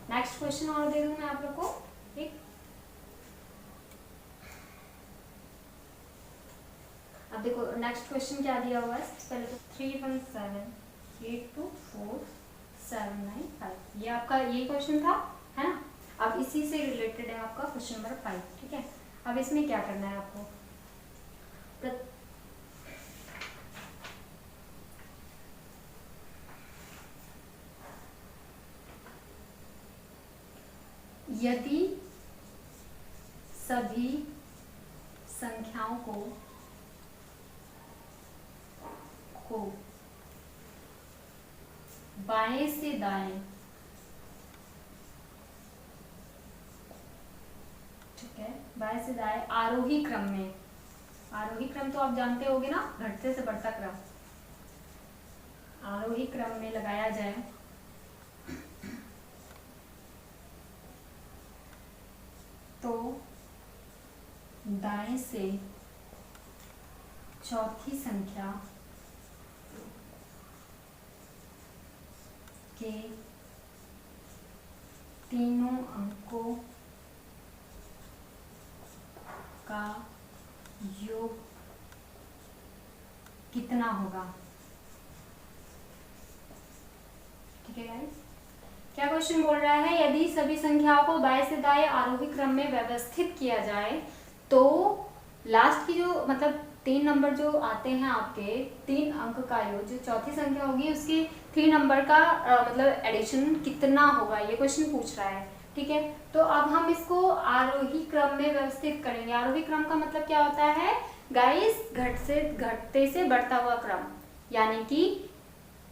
Speaker 1: नेक्स्ट क्वेश्चन और दे दूँ मैं आप लोग को, ठीक। अब देखो नेक्स्ट क्वेश्चन क्या दिया हुआ है, पहले तो 317824795, ये आपका ये क्वेश्चन था, है ना। अब इसी से रिलेटेड है आपका क्वेश्चन नंबर 5, ठीक है। अब इसमें क्या करना है आपको, यदि सभी संख्याओं को बाएं से दाएं, ठीक है, बाएं से दाएं आरोही क्रम में, आरोही क्रम तो आप जानते होगे ना, घटते से बढ़ता क्रम, आरोही क्रम में लगाया जाए तो दाएं से चौथी संख्या के तीनों अंकों का योग कितना होगा। ठीक है गाइस, क्या क्वेश्चन बोल रहा है, यदि सभी संख्याओं को बाएं से दाएं आरोही क्रम में व्यवस्थित किया जाए तो लास्ट की जो मतलब 3 नंबर जो आते हैं आपके 3 अंक का योग, जो चौथी संख्या होगी उसके 3 नंबर का मतलब एडिशन कितना होगा, ये क्वेश्चन पूछ रहा है। ठीक है, तो अब हम इसको आरोही क्रम में व्यवस्थित करेंगे। आरोही क्रम का मतलब क्या होता है गाइस, घटते से बढ़ता हुआ क्रम, यानी कि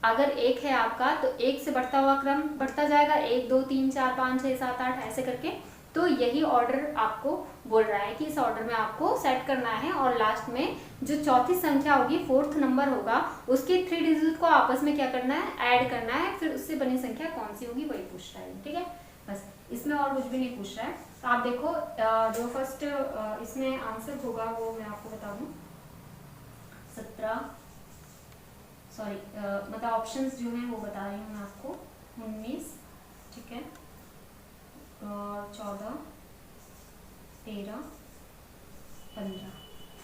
Speaker 1: अगर 1 है आपका तो 1 से बढ़ता हुआ क्रम बढ़ता जाएगा, 1 2 3 4 5 6 7 8 ऐसे करके। तो यही ऑर्डर आपको बोल रहा है कि इस ऑर्डर में आपको सेट करना है, और लास्ट में जो चौथी संख्या होगी, 4th नंबर होगा, उसके 3 डिजिट को आपस में क्या करना है, ऐड करना है, फिर उससे बनी संख्या कौन सी होगी वही पूछ रहा है। ठीक है, बस इसमें और कुछ भी नहीं पूछ रहा है। तो आप देखो जो फर्स्ट इसमें आंसर होगा वो मैं आपको बता दूं, 17 सॉरी मतलब ऑप्शंस जो हैं वो बता रही हूँ मैं आपको, 19, ठीक है, और 14 13 15।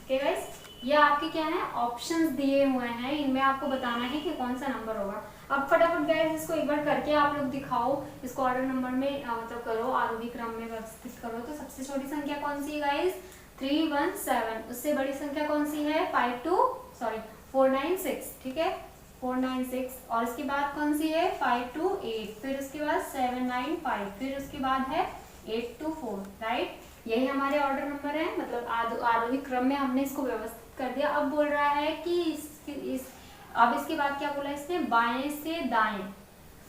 Speaker 1: ओके गाइस, ये आपके क्या है ऑप्शंस दिए हुए हैं, इनमें आपको बताना है कि कौन सा नंबर होगा। अब फटाफट गाइस इसको एक बार करके आप लोग दिखाओ, इसको ऑर्डर नंबर में मतलब करो, आरोही क्रम में व्यवस्थित करो। तो सबसे छोटी संख्या कौन सी है गाइस, 317। उससे बड़ी संख्या कौन सी है, 496। ठीक है, 496। और इसके बाद कौन सी है, 528। फिर उसके बाद 795। फिर उसके बाद है 824। राइट, यही हमारे ऑर्डर नंबर है, मतलब आरोही क्रम में हमने इसको व्यवस्थित कर दिया। अब बोल रहा है कि अब इसके बाद क्या बोला इसने, बाएं से दाएं।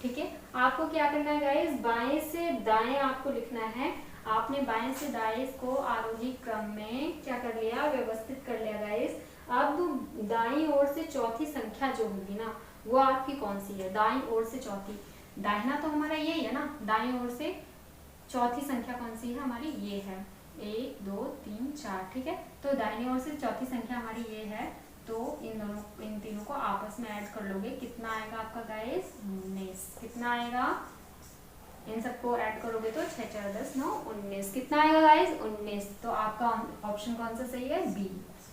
Speaker 1: ठीक है, आपको क्या करना है गाइस, बाएं से दाएं आपको लिखना है। आपने बाएं से दाएं इसको आरोही क्रम में क्या कर लिया, व्यवस्थित कर लिया गाइस। अब दाईं ओर से चौथी संख्या जो होगी ना, वो आपकी कौन सी है, दाईं ओर से चौथी, दाहिना तो हमारा यही है ना, दाईं ओर से चौथी संख्या कौन सी है हमारी, ये है 1 2 3 4। ठीक है, तो दाहिनी ओर से चौथी संख्या हमारी ये है। तो इन तीनों को आपस में ऐड कर लोगे, कितना आएगा आपका गाइस, 19। कितना आएगा, इन सबको ऐड करोगे तो 6 4 10 9 19। कितना आएगा गाइस, 19। तो आपका ऑप्शन कौन सा सही है,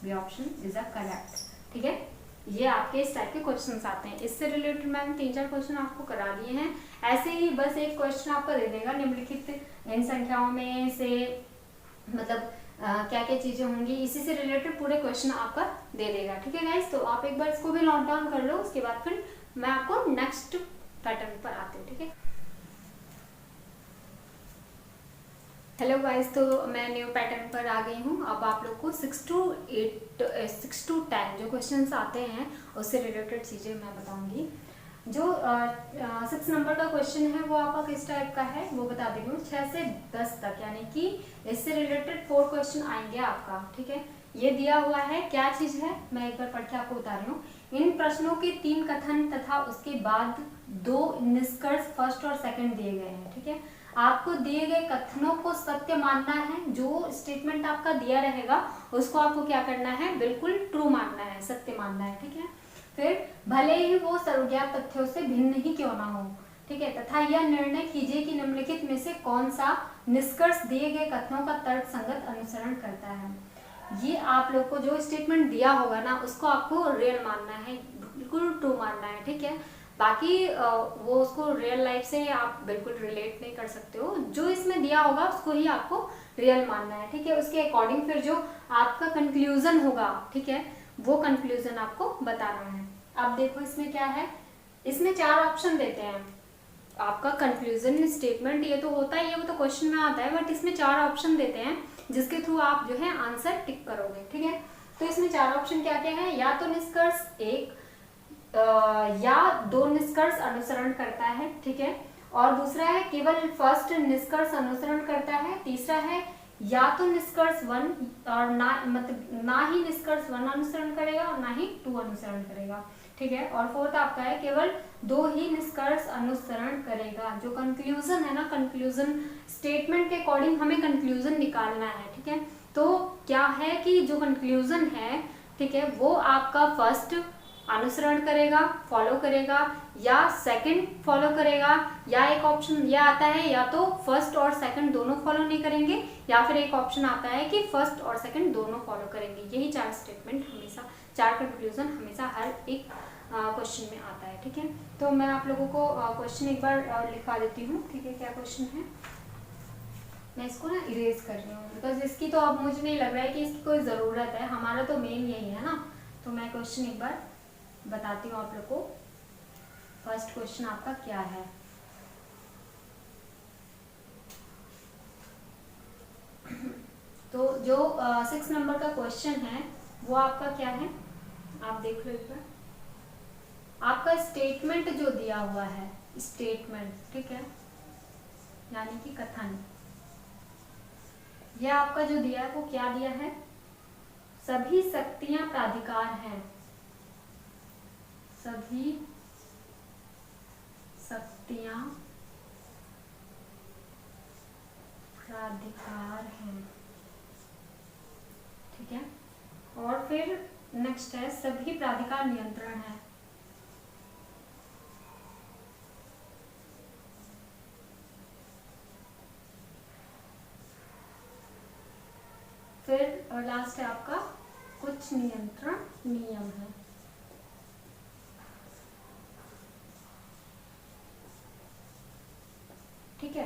Speaker 1: B option is a correct. ठीक है, ये आपके इस टाइप के क्वेश्चंस आते हैं। इससे रिलेटेड मैंने 3-4 क्वेश्चन आपको करा दिए हैं। ऐसे ही बस एक क्वेश्चन आपका दे देगा, निम्नलिखित इन संख्याओं में से मतलब क्या क्या चीजें होंगी, इसी से रिलेटेड पूरे क्वेश्चन आपका दे देगा। ठीक है गाइस, तो आप एक बार इसको भी नोट डाउन कर लो, उसके बाद फिर मैं आपको नेक्स्ट पैटर्न पर आती हूँ। ठीक है, हेलो गाइस, तो मैं न्यू पैटर्न पर आ गई हूँ। अब आप लोग को 6 to 10 जो क्वेश्चंस आते हैं उससे रिलेटेड चीज़ें मैं बताऊंगी। जो 6 नंबर का क्वेश्चन है वो आपका किस टाइप का है वो बता दे रही हूँ। 6 से 10 तक, यानी कि इससे रिलेटेड 4 क्वेश्चन आएंगे आपका। ठीक है, ये दिया हुआ है, क्या चीज़ है मैं एक बार पढ़ के आपको बता रही हूँ। इन प्रश्नों के 3 कथन तथा उसके बाद 2 निष्कर्ष फर्स्ट और सेकंड दिए गए हैं। ठीक है, आपको दिए गए कथनों को सत्य मानना है, जो स्टेटमेंट आपका दिया रहेगा उसको आपको क्या करना है, बिल्कुल ट्रू मानना है, सत्य मानना है। ठीक है, फिर भले ही वो सर्वज्ञात तथ्यों से भिन्न ही क्यों ना हो। ठीक है, तथा यह निर्णय कीजिए कि निम्नलिखित में से कौन सा निष्कर्ष दिए गए कथनों का तर्क संगत अनुसरण करता है। ये आप लोग को जो स्टेटमेंट दिया होगा ना उसको आपको रियल मानना है, बिल्कुल ट्रू मानना है। ठीक है, बाकी वो उसको रियल लाइफ से आप बिल्कुल रिलेट नहीं कर सकते हो, जो इसमें दिया होगा उसको ही आपको रियल मानना है। ठीक है, उसके अकॉर्डिंग फिर जो आपका कंक्लूजन होगा, ठीक है, वो कंक्लूजन आपको बताना है। अब देखो इसमें क्या है, इसमें 4 ऑप्शन देते हैं। आपका कंक्लूजन स्टेटमेंट ये तो होता ही है, वो तो क्वेश्चन में आता है, बट इसमें 4 ऑप्शन देते हैं जिसके थ्रू आप जो है आंसर टिक करोगे। ठीक है, तो इसमें 4 ऑप्शन क्या क्या है, या तो निष्कर्ष 1 या 2 निष्कर्ष अनुसरण करता है। ठीक है, और दूसरा है केवल फर्स्ट निष्कर्ष अनुसरण करता है, तीसरा है या तो निष्कर्ष 1 और ना मतलब ना ही निष्कर्ष 1 अनुसरण करेगा और ना ही 2 अनुसरण करेगा, ठीक है। और फोर्थ आपका है केवल 2 ही निष्कर्ष अनुसरण करेगा। जो कंक्लूजन है ना, कंक्लूजन स्टेटमेंट के अकॉर्डिंग हमें कंक्लूजन निकालना है, ठीक है। तो क्या है कि जो कंक्लूजन है, ठीक है, वो आपका फर्स्ट अनुसरण करेगा, फॉलो करेगा, या सेकंड फॉलो करेगा, या एक ऑप्शन यह आता है या तो फर्स्ट और सेकंड दोनों फॉलो नहीं करेंगे, या फिर एक ऑप्शन आता है कि फर्स्ट और सेकंड दोनों फॉलो करेंगे। यही 4 स्टेटमेंट हमेशा, 4 कंक्लूजन हमेशा हर एक क्वेश्चन में आता है, ठीक है। तो मैं आप लोगों को क्वेश्चन एक बार लिखवा देती हूँ, ठीक है। क्या क्वेश्चन है, मैं इसको ना इरेज कर रही हूँ बिकॉज इसकी तो अब मुझे नहीं लग रहा है कि इसकी कोई ज़रूरत है, हमारा तो मेन यही है ना। तो मैं क्वेश्चन एक बार बताती हूँ आप लोग को। फर्स्ट क्वेश्चन आपका क्या है, तो जो 6 नंबर का क्वेश्चन है वो आपका क्या है, आप देख लो एक बार। आपका स्टेटमेंट जो दिया हुआ है, स्टेटमेंट, ठीक है, यानी कि कथन, यह आपका जो दिया है वो क्या दिया है, सभी शक्तियां प्राधिकार हैं, सभी शक्तियां प्राधिकार हैं, ठीक है। और फिर नेक्स्ट है सभी प्राधिकार नियंत्रण है, फिर और लास्ट है आपका कुछ नियंत्रण नियम है, ठीक है।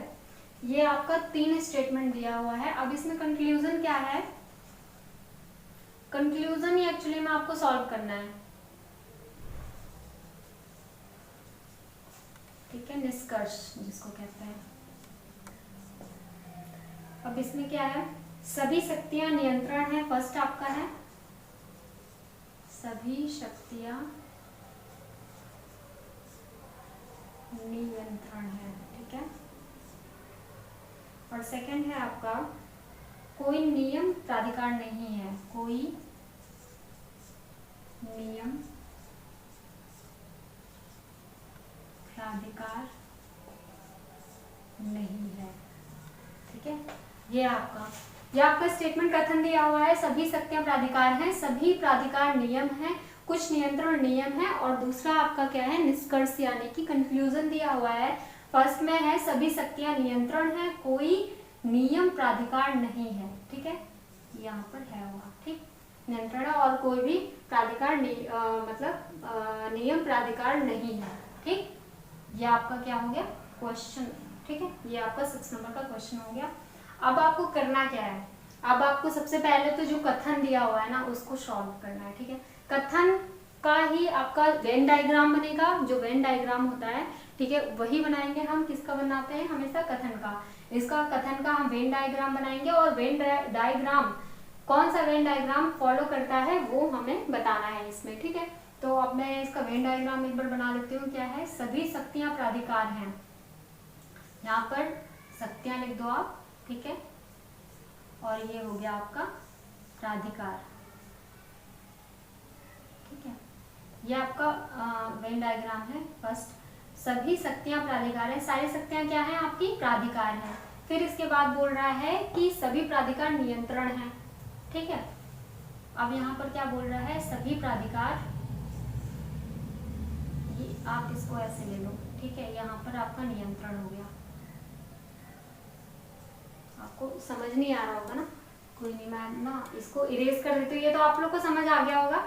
Speaker 1: ये आपका 3 स्टेटमेंट दिया हुआ है। अब इसमें कंक्लूजन क्या है, कंक्लूजन ही एक्चुअली में आपको सॉल्व करना है, ठीक है, निष्कर्ष जिसको कहते हैं। अब इसमें क्या है, सभी शक्तियां नियंत्रण है, फर्स्ट आपका है सभी शक्तियां नियंत्रण है, ठीक है। और सेकंड है आपका कोई नियम प्राधिकार नहीं है, कोई नियम प्राधिकार नहीं है, ठीक है। ये आपका स्टेटमेंट कथन दिया हुआ है, सभी शक्तियां प्राधिकार हैं, सभी प्राधिकार नियम हैं, कुछ नियंत्रण नियम है, और दूसरा आपका क्या है, निष्कर्ष यानी कि कंक्लूजन दिया हुआ है। फर्स्ट में है सभी शक्तियां नियंत्रण है, कोई नियम प्राधिकार नहीं है, ठीक है, यहाँ पर है हुआ, ठीक, नियंत्रण और कोई भी प्राधिकार मतलब नियम प्राधिकार नहीं है, ठीक। ये आपका क्या हो गया क्वेश्चन, ठीक है, ये आपका 6 नंबर का क्वेश्चन हो गया। अब आपको करना क्या है, अब आपको सबसे पहले तो जो कथन दिया हुआ है ना उसको सॉल्व करना है, ठीक है। कथन का ही आपका वेन डायग्राम बनेगा, जो वेन डायग्राम होता है, ठीक है, वही बनाएंगे हम। किसका बनाते हैं हमेशा, कथन का। इसका कथन का हम वेन डायग्राम बनाएंगे, और वेन डायग्राम कौन सा वेन डायग्राम फॉलो करता है वो हमें बताना है इसमें, ठीक है। तो अब मैं इसका वेन डायग्राम एक बार बना लेती हूँ। क्या है, सभी शक्तियां प्राधिकार हैं, यहाँ पर शक्तियां लिख दो आप, ठीक है, और ये हो गया आपका प्राधिकार, ठीक है। ये आपका वेन डायग्राम है। फर्स्ट सभी शक्तियां प्राधिकार है, सारी शक्तियां क्या है आपकी प्राधिकार है। फिर इसके बाद बोल रहा है कि सभी प्राधिकार नियंत्रण है, ठीक है। अब यहाँ पर क्या बोल रहा है, सभी प्राधिकार, ये आप इसको ऐसे ले लो, ठीक है, यहाँ पर आपका नियंत्रण हो गया। आपको समझ नहीं आ रहा होगा ना, कोई नहीं, मैं ना इसको इरेज कर देती हूँ। ये तो आप लोग को समझ आ गया होगा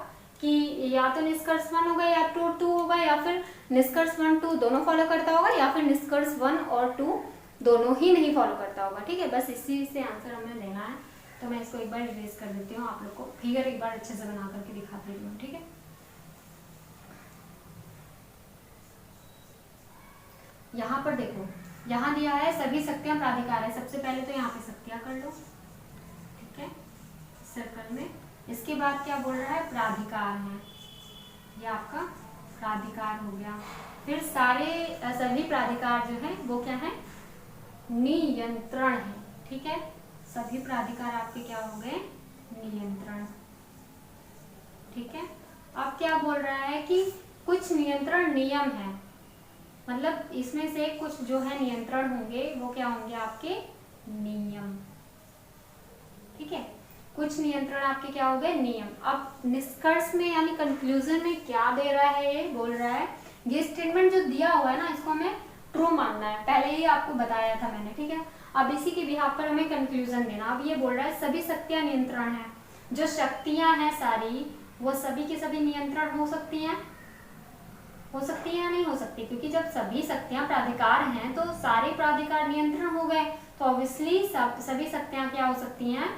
Speaker 1: कि या तो निष्कर्ष 1 होगा या 2 होगा, या फिर निष्कर्ष 1 2 दोनों फॉलो करता होगा, या फिर निष्कर्ष 1 और 2 दोनों ही नहीं फॉलो करता होगा, ठीक है। बस इसी से आंसर हमें देना है। तो मैं इसको एक बार इरेज कर देती हूँ, आप लोग को फिगर एक बार अच्छे से बना करके दिखा देती हूँ, ठीक है। यहाँ पर देखो, यहाँ दिया है सभी शक्तियां प्राधिकार है। सबसे पहले तो यहाँ पे शक्तियां कर लो, ठीक है, सर्कल में। इसके बाद क्या बोल रहा है, प्राधिकार है, ये आपका प्राधिकार हो गया। फिर सभी प्राधिकार जो है वो क्या है, नियंत्रण है, ठीक है, सभी प्राधिकार आपके क्या हो गए, नियंत्रण। ठीक है, अब क्या बोल रहा है कि कुछ नियंत्रण नियम है, मतलब इसमें से कुछ जो है नियंत्रण होंगे वो क्या होंगे, आपके नियम। ठीक है, कुछ नियंत्रण आपके क्या हो गए, नियम। अब निष्कर्ष में यानी कंक्लूजन में क्या दे रहा है, ये बोल रहा है ये स्टेटमेंट जो दिया हुआ है ना, इसको हमें ट्रू मानना है, पहले ही आपको बताया था मैंने। ठीक है, अब इसी के बिहाफ पर हमें कंक्लूजन देना। अब ये बोल रहा है सभी शक्तियां नियंत्रण है, जो शक्तियां हैं सारी वो सभी के सभी नियंत्रण हो सकती हैं, हो सकती है या नहीं हो सकती, क्योंकि जब सभी शक्तियां प्राधिकार हैं तो सारे प्राधिकार नियंत्रण हो गए, तो ऑब्वियसली सभी शक्तियां क्या हो सकती हैं,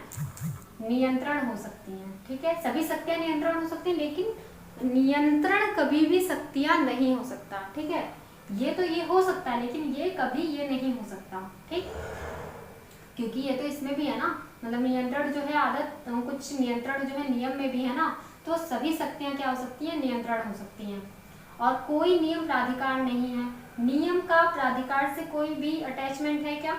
Speaker 1: नियंत्रण हो सकती हैं। ठीक है, सभी शक्तियां नियंत्रण हो सकती हैं, लेकिन नियंत्रण कभी भी शक्तियां नहीं हो सकता। ठीक है, ये तो ये हो सकता है, लेकिन ये कभी ये नहीं हो सकता। ठीक, क्योंकि ये तो इसमें भी है ना, मतलब नियंत्रण जो है आदत, कुछ नियंत्रण जो है नियम में भी है ना, तो सभी शक्तियां क्या हो सकती हैं, नियंत्रण हो सकती हैं। और कोई नियम प्राधिकार नहीं है, नियम का प्राधिकार से कोई भी अटैचमेंट है क्या,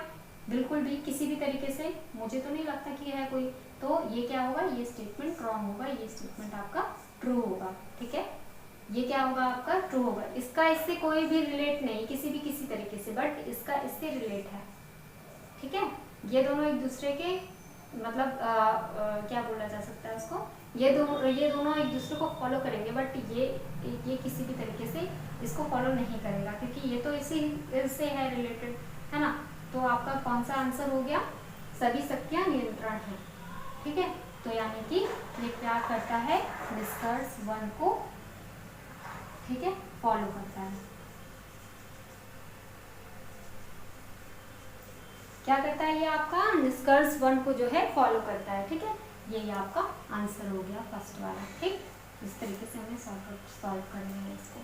Speaker 1: बिल्कुल भी किसी भी तरीके से मुझे तो नहीं लगता कि है कोई। तो ये क्या होगा, ये स्टेटमेंट रॉन्ग होगा, ये स्टेटमेंट आपका ट्रू होगा। ठीक है, ये क्या होगा, आपका ट्रू होगा। इसका इससे कोई भी रिलेट नहीं किसी तरीके से, बट इसका इससे रिलेट है। ठीक है, ये दोनों एक दूसरे के मतलब क्या बोला जा सकता है उसको, ये दोनों एक दूसरे को फॉलो करेंगे, बट ये किसी भी तरीके से इसको फॉलो नहीं करेगा, क्योंकि ये तो इसी से है रिलेटेड, है ना। तो आपका कौन सा आंसर हो गया, सभी शक्तियां नियंत्रण है। ठीक है, तो यानी कि ये क्या करता है, निष्कर्ष 1 को, ठीक है, फॉलो करता है। क्या करता है, ये आपका निष्कर्ष 1 को जो है फॉलो करता है। ठीक है, ये आपका आंसर हो गया फर्स्ट वाला। ठीक, इस तरीके से हमें सॉल्व करना है इसको।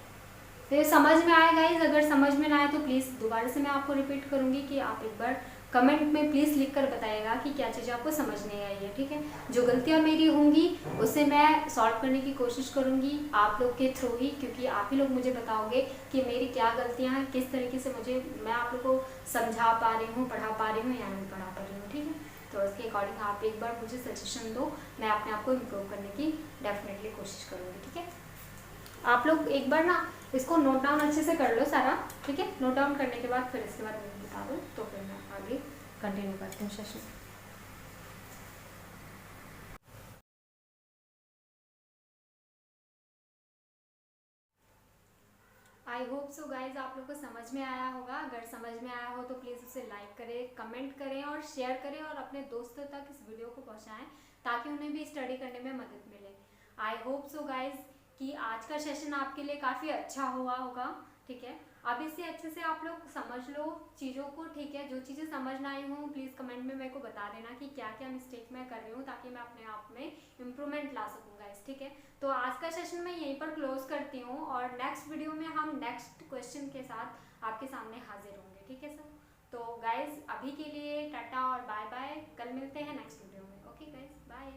Speaker 1: तो ये समझ में आए गाइस, अगर समझ में ना आए तो प्लीज़ दोबारा से मैं आपको रिपीट करूंगी कि आप एक बार कमेंट में प्लीज़ लिख कर बताइएगा कि क्या चीज़ आपको समझ नहीं आई है। ठीक है, जो गलतियाँ मेरी होंगी उसे मैं सॉल्व करने की कोशिश करूंगी आप लोग के थ्रू ही, क्योंकि आप ही लोग मुझे बताओगे कि मेरी क्या गलतियाँ हैं, किस तरीके से मैं आप लोग को समझा पा रही हूँ, पढ़ा पा रही हूँ या नहीं पढ़ा पा रही हूँ। ठीक है, तो उसके अकॉर्डिंग आप एक बार मुझे सजेशन दो, मैं अपने आप को इम्प्रूव करने की डेफिनेटली कोशिश करूँगी। ठीक है, आप लोग एक बार ना इसको नोट डाउन अच्छे से कर लो सारा। ठीक है, नोट डाउन करने के बाद फिर इसके बाद मुझे बता दो, तो फिर मैं आगे कंटिन्यू करती हूँ session. I hope so guys आप लोग को समझ में आया होगा। अगर समझ में आया हो तो प्लीज़ उसे लाइक करें, कमेंट करें और शेयर करें, और अपने दोस्तों तक इस वीडियो को पहुंचाएं ताकि उन्हें भी स्टडी करने में मदद मिले। आई होप सो गाइज कि आज का सेशन आपके लिए काफ़ी अच्छा हुआ होगा। ठीक है, अब इससे अच्छे से आप लोग समझ लो चीज़ों को। ठीक है, जो चीज़ें समझ ना आई हूँ प्लीज़ कमेंट में मेरे को बता देना कि क्या क्या मिस्टेक मैं कर रही हूँ, ताकि मैं अपने आप में इम्प्रूवमेंट ला सकूँ गाइस। ठीक है, तो आज का सेशन मैं यहीं पर क्लोज करती हूँ, और नेक्स्ट वीडियो में हम नेक्स्ट क्वेश्चन के साथ आपके सामने हाजिर होंगे। ठीक है सर, तो गाइज अभी के लिए टाटा और बाय बाय, कल मिलते हैं नेक्स्ट वीडियो में। Okay guys, bye.